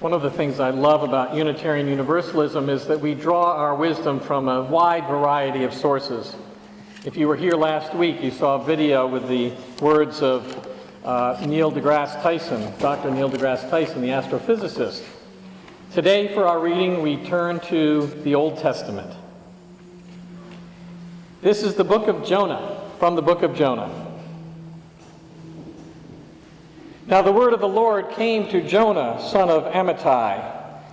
One of the things I love about Unitarian Universalism is that we draw our wisdom from a wide variety of sources. If you were here last week, you saw a video with the words of Neil deGrasse Tyson, Dr. Neil deGrasse Tyson, the astrophysicist. Today, for our reading, we turn to the Old Testament. This is the book of Jonah, from the book of Jonah. Now the word of the Lord came to Jonah, son of Amittai,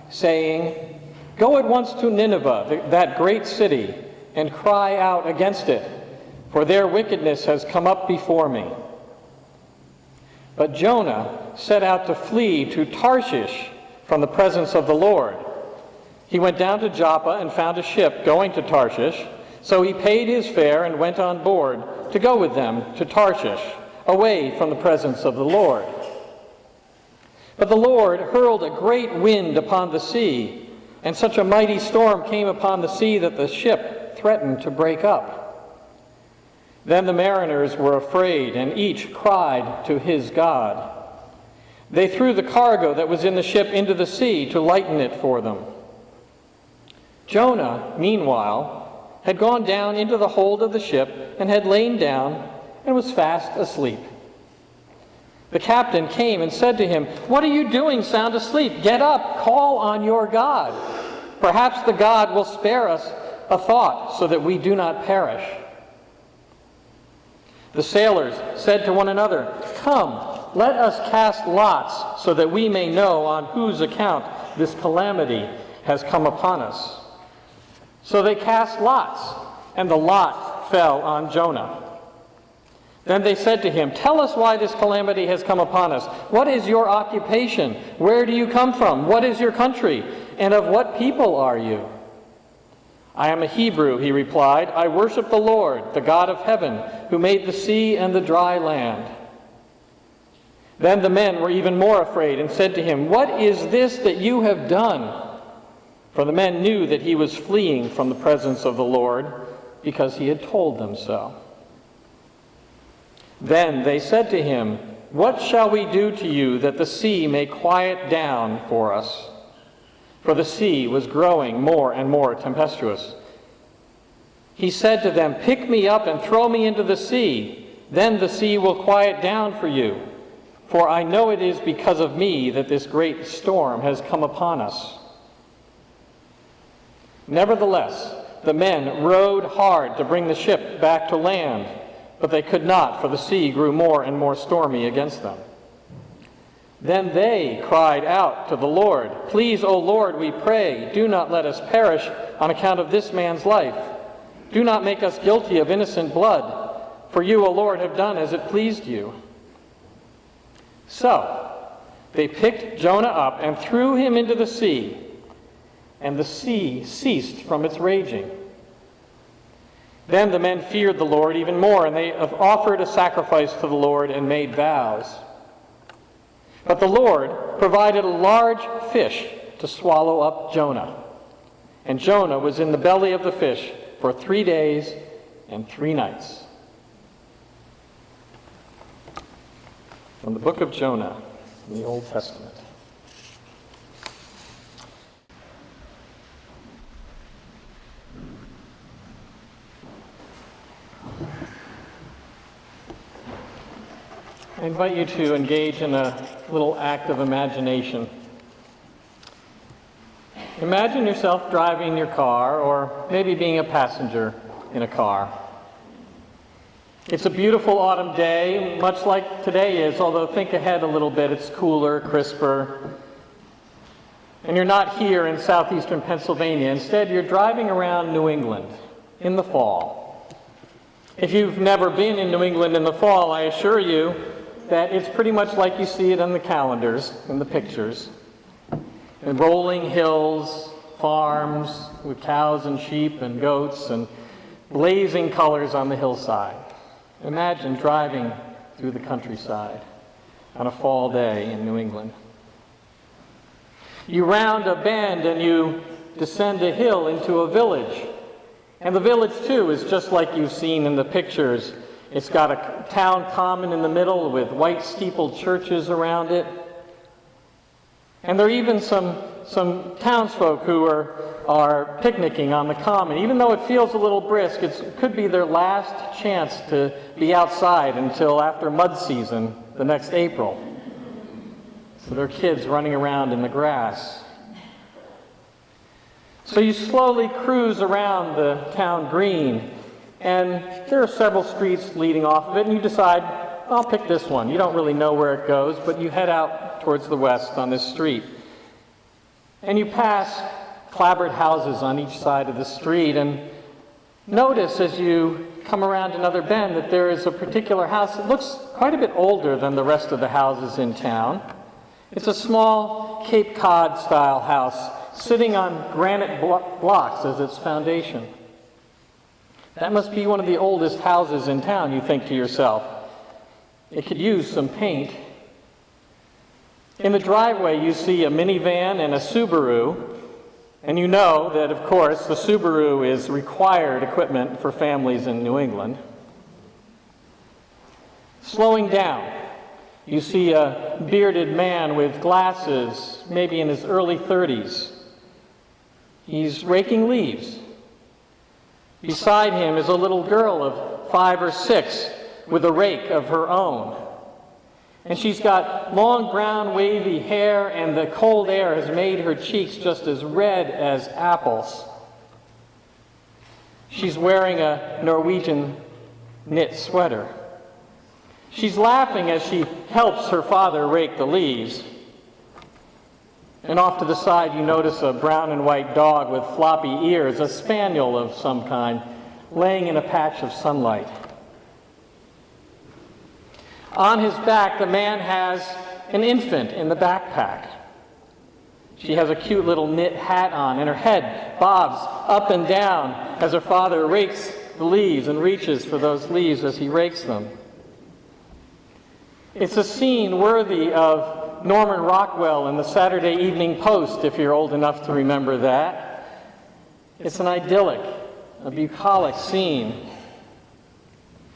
saying, "Go at once to Nineveh, that great city, and cry out against it, for their wickedness has come up before me." But Jonah set out to flee to Tarshish from the presence of the Lord. He went down to Joppa and found a ship going to Tarshish, so he paid his fare and went on board to go with them to Tarshish, away from the presence of the Lord. But the Lord hurled a great wind upon the sea, and such a mighty storm came upon the sea that the ship threatened to break up. Then the mariners were afraid, and each cried to his God. They threw the cargo that was in the ship into the sea to lighten it for them. Jonah, meanwhile, had gone down into the hold of the ship and had lain down and was fast asleep. The captain came and said to him, "What are you doing sound asleep? Get up, call on your God. Perhaps the God will spare us a thought so that we do not perish." The sailors said to one another, "Come, let us cast lots so that we may know on whose account this calamity has come upon us." So they cast lots, and the lot fell on Jonah. Then they said to him, "Tell us why this calamity has come upon us. What is your occupation? Where do you come from? What is your country? And of what people are you?" "I am a Hebrew," he replied. "I worship the Lord, the God of heaven, who made the sea and the dry land." Then the men were even more afraid and said to him, "What is this that you have done?" For the men knew that he was fleeing from the presence of the Lord, because he had told them so. Then they said to him, "What shall we do to you that the sea may quiet down for us?" For the sea was growing more and more tempestuous. He said to them, "Pick me up and throw me into the sea. Then the sea will quiet down for you. For I know it is because of me that this great storm has come upon us." Nevertheless, the men rowed hard to bring the ship back to land, but they could not, for the sea grew more and more stormy against them. Then they cried out to the Lord, "Please, O Lord, we pray, do not let us perish on account of this man's life. Do not make us guilty of innocent blood, for you, O Lord, have done as it pleased you." So they picked Jonah up and threw him into the sea, and the sea ceased from its raging. Then the men feared the Lord even more, and they offered a sacrifice to the Lord and made vows. But the Lord provided a large fish to swallow up Jonah. And Jonah was in the belly of the fish for 3 days and 3 nights. From the book of Jonah in the Old Testament. I invite you to engage in a little act of imagination. Imagine yourself driving your car, or maybe being a passenger in a car. It's a beautiful autumn day, much like today is, although think ahead a little bit, it's cooler, crisper. And you're not here in southeastern Pennsylvania. Instead, you're driving around New England in the fall. If you've never been in New England in the fall, I assure you that it's pretty much like you see it on the calendars, in the pictures. And rolling hills, farms with cows and sheep and goats, and blazing colors on the hillside. Imagine driving through the countryside on a fall day in New England. You round a bend and you descend a hill into a village. And the village, too, is just like you've seen in the pictures. It's got a town common in the middle with white steepled churches around it. And there are even some townsfolk who are picnicking on the common. Even though it feels a little brisk, it could be their last chance to be outside until after mud season the next April. So there are kids running around in the grass. So you slowly cruise around the town green, and there are several streets leading off of it, and you decide, I'll pick this one. You don't really know where it goes, but you head out towards the west on this street. And you pass clapboard houses on each side of the street, and notice as you come around another bend that there is a particular house that looks quite a bit older than the rest of the houses in town. It's a small Cape Cod-style house sitting on granite blocks as its foundation. That must be one of the oldest houses in town, you think to yourself. It could use some paint. In the driveway, you see a minivan and a Subaru, and you know that, of course, the Subaru is required equipment for families in New England. Slowing down, you see a bearded man with glasses, maybe in his early 30s. He's raking leaves. Beside him is a little girl of 5 or 6 with a rake of her own. And she's got long brown wavy hair, and the cold air has made her cheeks just as red as apples. She's wearing a Norwegian knit sweater. She's laughing as she helps her father rake the leaves. And off to the side you notice a brown and white dog with floppy ears, a spaniel of some kind, laying in a patch of sunlight. On his back, the man has an infant in the backpack. She has a cute little knit hat on, and her head bobs up and down as her father rakes the leaves and reaches for those leaves as he rakes them. It's a scene worthy of Norman Rockwell in the Saturday Evening Post, if you're old enough to remember that. It's an idyllic, a bucolic scene.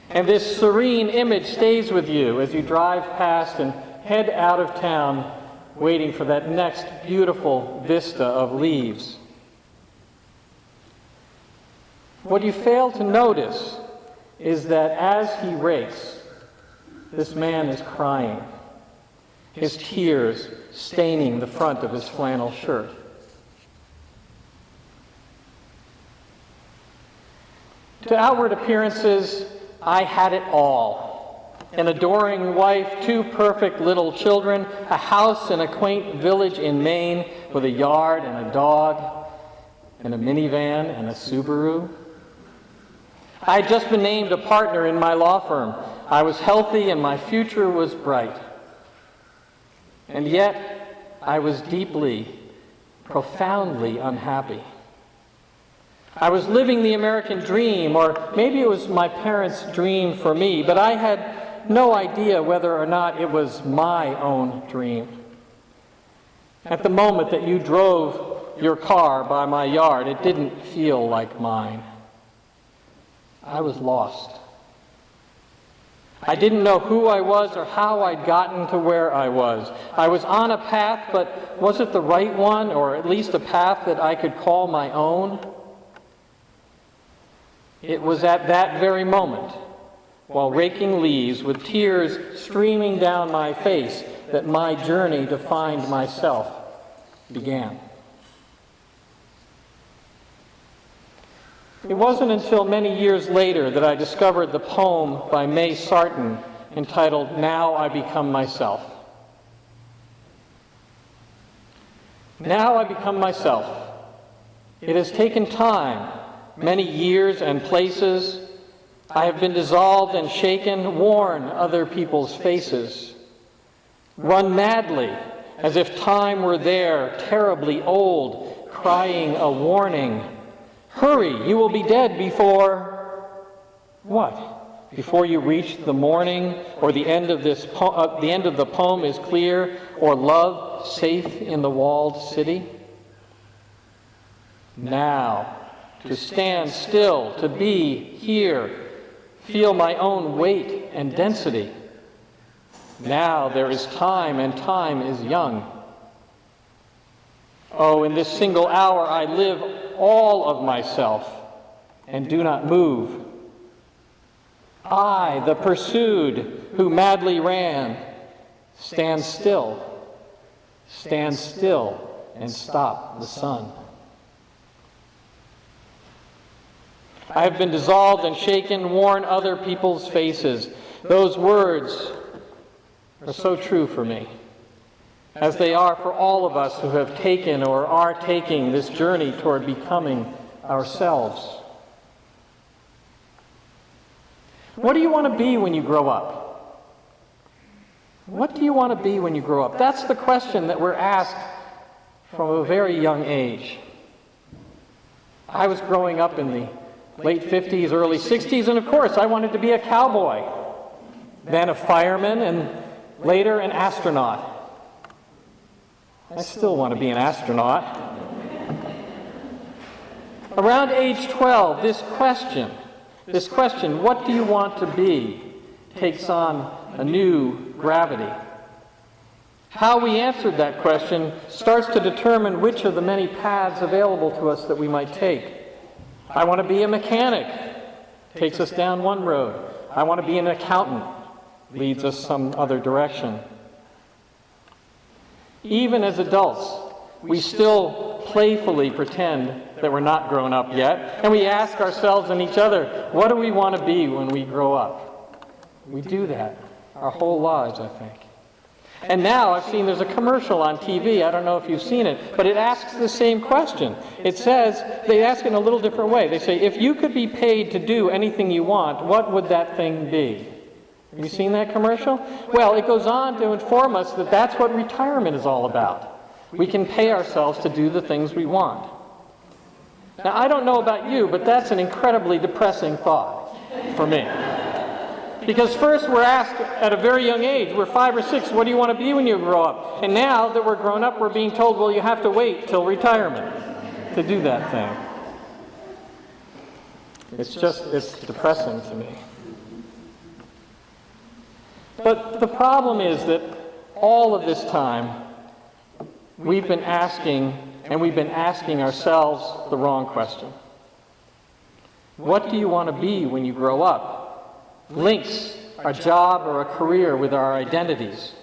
And this serene image stays with you as you drive past and head out of town, waiting for that next beautiful vista of leaves. What you fail to notice is that as he rakes, this man is crying, his tears staining the front of his flannel shirt. To outward appearances, I had it all. An adoring wife, 2 perfect little children, a house in a quaint village in Maine with a yard and a dog, and a minivan and a Subaru. I had just been named a partner in my law firm. I was healthy and my future was bright. And yet, I was deeply, profoundly unhappy. I was living the American dream, or maybe it was my parents' dream for me, but I had no idea whether or not it was my own dream. At the moment that you drove your car by my yard, it didn't feel like mine. I was lost. I didn't know who I was or how I'd gotten to where I was. I was on a path, but was it the right one, or at least a path that I could call my own? It was at that very moment, while raking leaves with tears streaming down my face, that my journey to find myself began. It wasn't until many years later that I discovered the poem by May Sarton entitled, "Now I Become Myself." Now I become myself. It has taken time, many years and places. I have been dissolved and shaken, worn other people's faces, run madly as if time were there, terribly old, crying a warning. Hurry, you will be dead before... What? Before you reach the morning, or the end of the end of the poem is clear, or love safe in the walled city? Now, to stand still, to be here, feel my own weight and density. Now there is time, and time is young. Oh, in this single hour I live all of myself and do not move. I, the pursued, who madly ran, stand still and stop the sun. I have been dissolved and shaken, worn other people's faces. Those words are so true for me, as they are for all of us who have taken or are taking this journey toward becoming ourselves. What do you want to be when you grow up? What do you want to be when you grow up? That's the question that we're asked from a very young age. I was growing up in the late 50s, early 60s, and of course I wanted to be a cowboy, then a fireman, and later an astronaut. I still want to be an astronaut. Around age 12, this question, what do you want to be, takes on a new gravity. How we answered that question starts to determine which of the many paths available to us that we might take. I want to be a mechanic, takes us down one road. I want to be an accountant, leads us some other direction. Even as adults, we still playfully pretend that we're not grown up yet, and we ask ourselves and each other, what do we want to be when we grow up? We do that our whole lives, I think. And now I've seen there's a commercial on TV, I don't know if you've seen it, but it asks the same question. It says, they ask it in a little different way. They say, if you could be paid to do anything you want, what would that thing be? Have you seen that commercial? Well, it goes on to inform us that that's what retirement is all about. We can pay ourselves to do the things we want. Now, I don't know about you, but that's an incredibly depressing thought for me. Because first we're asked at a very young age, we're 5 or 6, what do you want to be when you grow up? And now that we're grown up, we're being told, well, you have to wait till retirement to do that thing. It's depressing to me. But the problem is that all of this time, we've been asking ourselves the wrong question. What do you want to be when you grow up? Links our job or a career with our identities.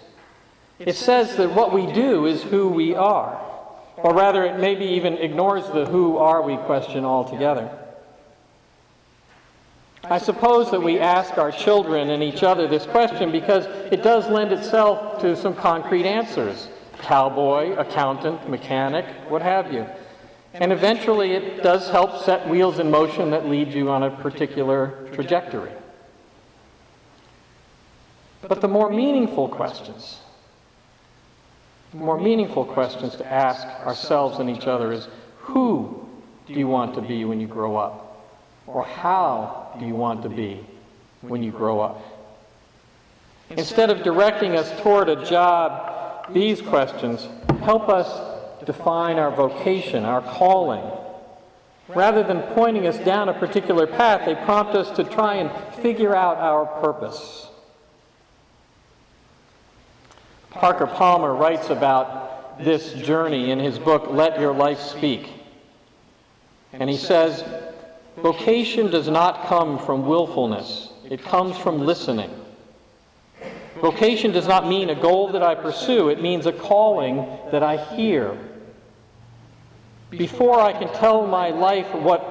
It says that what we do is who we are. Or rather, it maybe even ignores the who are we question altogether. I suppose that we ask our children and each other this question because it does lend itself to some concrete answers. Cowboy, accountant, mechanic, what have you. And eventually it does help set wheels in motion that lead you on a particular trajectory. But the more meaningful questions to ask ourselves and each other is, who do you want to be when you grow up? Or how do you want to be when you grow up? Instead of directing us toward a job, these questions help us define our vocation, our calling. Rather than pointing us down a particular path, they prompt us to try and figure out our purpose. Parker Palmer writes about this journey in his book, Let Your Life Speak. And he says, vocation does not come from willfulness. It comes from listening. Vocation does not mean a goal that I pursue. It means a calling that I hear. Before I can tell my life what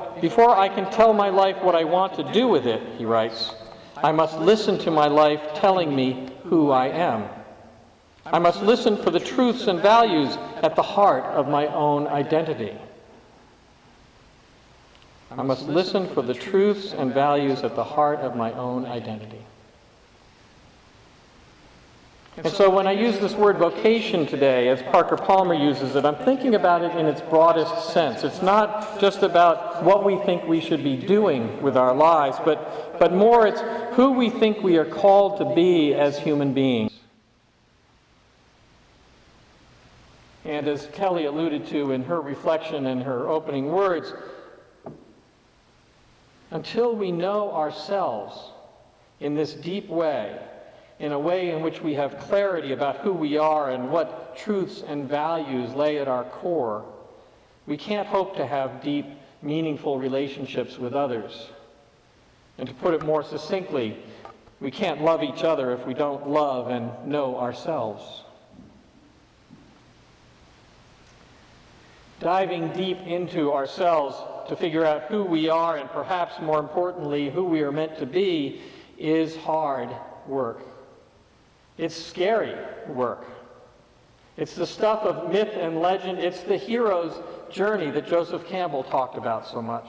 I want to do with it, he writes, I must listen to my life telling me who I am. I must listen for the truths and values at the heart of my own identity. I must listen for the truths and values at the heart of my own identity. And so when I use this word vocation today, as Parker Palmer uses it, I'm thinking about it in its broadest sense. It's not just about what we think we should be doing with our lives, but more it's who we think we are called to be as human beings. And as Kelly alluded to in her reflection and her opening words, until we know ourselves in this deep way, in a way in which we have clarity about who we are and what truths and values lay at our core, we can't hope to have deep, meaningful relationships with others. And to put it more succinctly, we can't love each other if we don't love and know ourselves. Diving deep into ourselves to figure out who we are and perhaps more importantly who we are meant to be is hard work. It's scary work. It's the stuff of myth and legend. It's the hero's journey that Joseph Campbell talked about so much.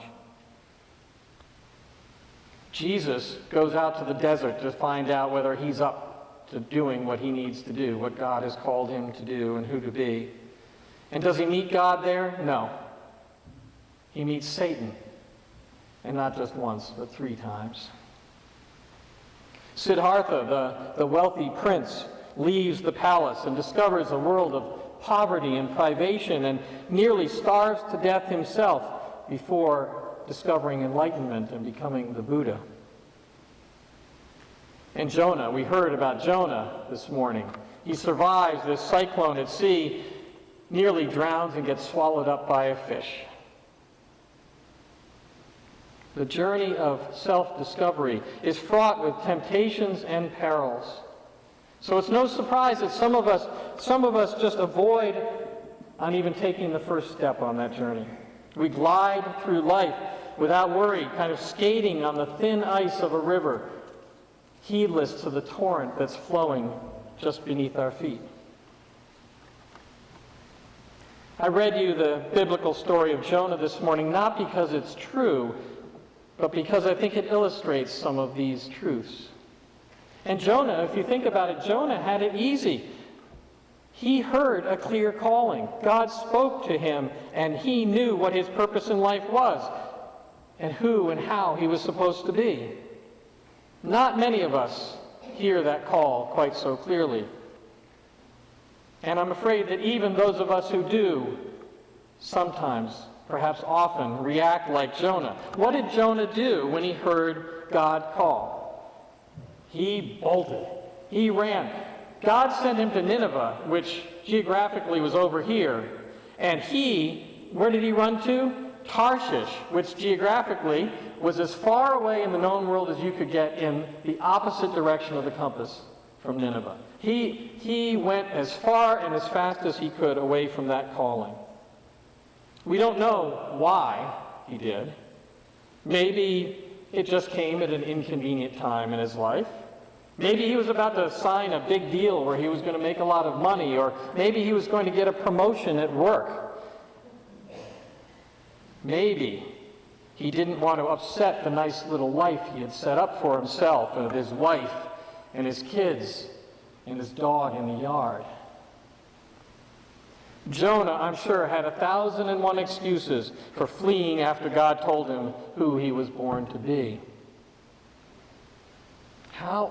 Jesus goes out to the desert to find out whether he's up to doing what he needs to do, what God has called him to do and who to be. And does he meet God there? No. He meets Satan. And not just once, but 3 times. Siddhartha, the wealthy prince, leaves the palace and discovers a world of poverty and privation and nearly starves to death himself before discovering enlightenment and becoming the Buddha. And Jonah, we heard about Jonah this morning. He survives this cyclone at sea, nearly drowns and gets swallowed up by a fish. The journey of self-discovery is fraught with temptations and perils. So it's no surprise that some of us just avoid on even taking the first step on that journey. We glide through life without worry, kind of skating on the thin ice of a river, heedless to the torrent that's flowing just beneath our feet. I read you the biblical story of Jonah this morning, not because it's true, but because I think it illustrates some of these truths. And Jonah, if you think about it, Jonah had it easy. He heard a clear calling. God spoke to him, and he knew what his purpose in life was, and who and how he was supposed to be. Not many of us hear that call quite so clearly. And I'm afraid that even those of us who do, sometimes, perhaps often, react like Jonah. What did Jonah do when he heard God call? He bolted. He ran. God sent him to Nineveh, which geographically was over here. And where did he run to? Tarshish, which geographically was as far away in the known world as you could get in the opposite direction of the compass from Nineveh. He went as far and as fast as he could away from that calling. We don't know why he did. Maybe it just came at an inconvenient time in his life. Maybe he was about to sign a big deal where he was going to make a lot of money, or maybe he was going to get a promotion at work. Maybe he didn't want to upset the nice little life he had set up for himself and his wife and his kids and his dog in the yard. Jonah, I'm sure, had 1,001 excuses for fleeing after God told him who he was born to be. How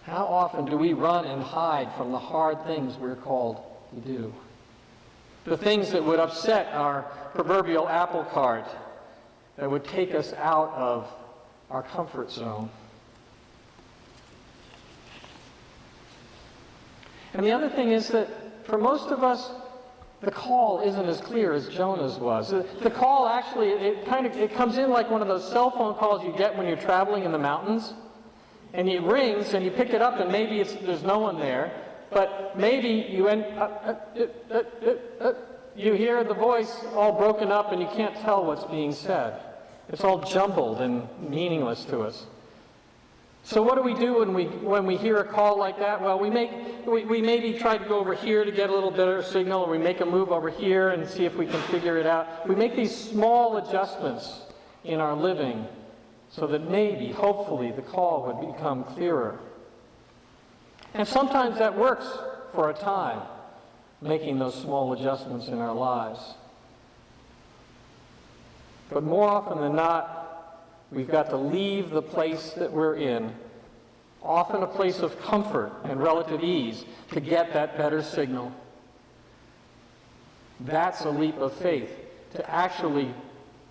often do we run and hide from the hard things we're called to do? The things that would upset our proverbial apple cart, that would take us out of our comfort zone. And the other thing is that for most of us, the call isn't as clear as Jonah's was. The call actually, it comes in like one of those cell phone calls you get when you're traveling in the mountains. And it rings, and you pick it up, and maybe there's no one there. But maybe you you hear the voice all broken up, and you can't tell what's being said. It's all jumbled and meaningless to us. So what do we do when we hear a call like that? Well, we maybe try to go over here to get a little better signal, or we make a move over here and see if we can figure it out. We make these small adjustments in our living so that maybe, hopefully, the call would become clearer. And sometimes that works for a time, making those small adjustments in our lives. But more often than not, we've got to leave the place that we're in, often a place of comfort and relative ease, to get that better signal. That's a leap of faith, to actually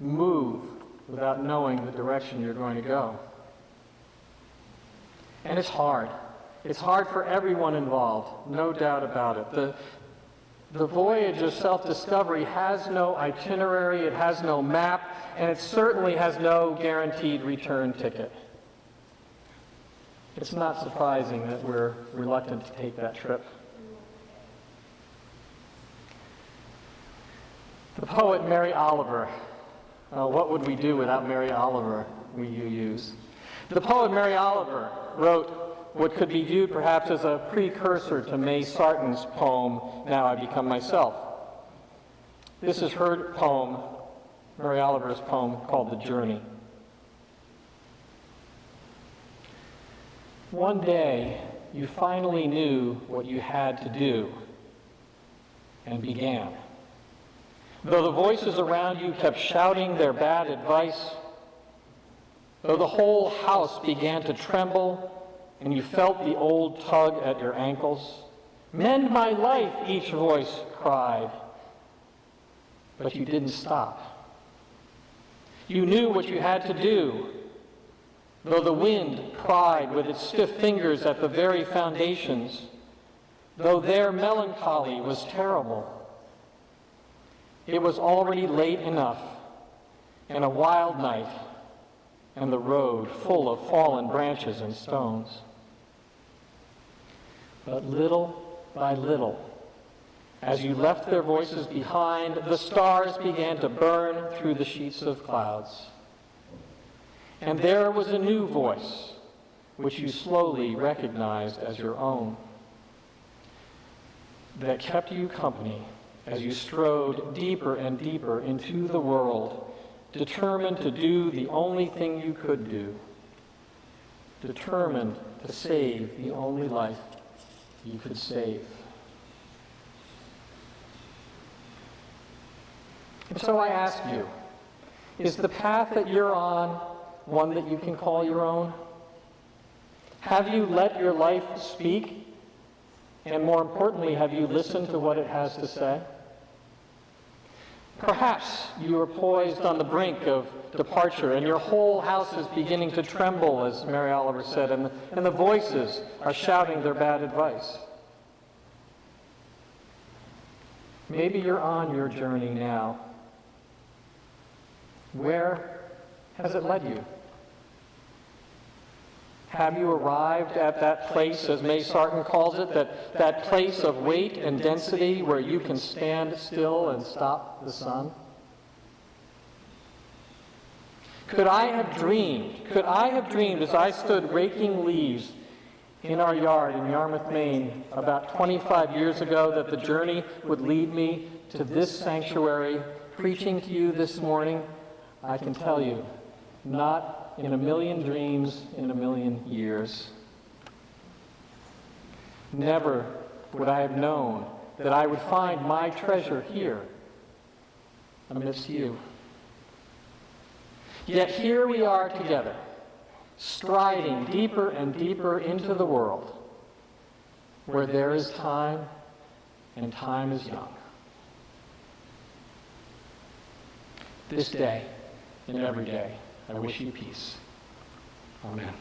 move without knowing the direction you're going to go. And it's hard. It's hard for everyone involved, no doubt about it. The voyage of self-discovery has no itinerary, it has no map, and it certainly has no guaranteed return ticket. It's not surprising that we're reluctant to take that trip. The poet Mary Oliver. What would we do without Mary Oliver, we UUs? The poet Mary Oliver wrote what could be viewed perhaps as a precursor to May Sarton's poem, Now I Become Myself. This is her poem, Mary Oliver's poem, called The Journey. One day, you finally knew what you had to do and began. Though the voices around you kept shouting their bad advice, though the whole house began to tremble and you felt the old tug at your ankles, "Mend my life," each voice cried. But you didn't stop. You knew what you had to do, though the wind pried with its stiff fingers at the very foundations, though their melancholy was terrible. It was already late enough, and a wild night, and the road full of fallen branches and stones. But little by little, as you left their voices behind, the stars began to burn through the sheets of clouds. And there was a new voice, which you slowly recognized as your own, that kept you company as you strode deeper and deeper into the world, determined to do the only thing you could do, determined to save the only life you could save. And so I ask you, is the path that you're on one that you can call your own? Have you let your life speak? And more importantly, have you listened to what it has to say? Perhaps you are poised on the brink of departure and your whole house is beginning to tremble, as Mary Oliver said, and the voices are shouting their bad advice. Maybe you're on your journey now. Where has it led you? Have you arrived at that place, as May Sarton calls it, that place of weight and density where you can stand still and stop the sun? Could I have dreamed as I stood raking leaves in our yard in Yarmouth, Maine, about 25 years ago, that the journey would lead me to this sanctuary, preaching to you this morning? I can tell you, not in a million dreams in a million years. Never would I have known that I would find my treasure here amidst you. Yet here we are together, striding deeper and deeper into the world where there is time and time is young. This day and every day, I wish you peace. Amen.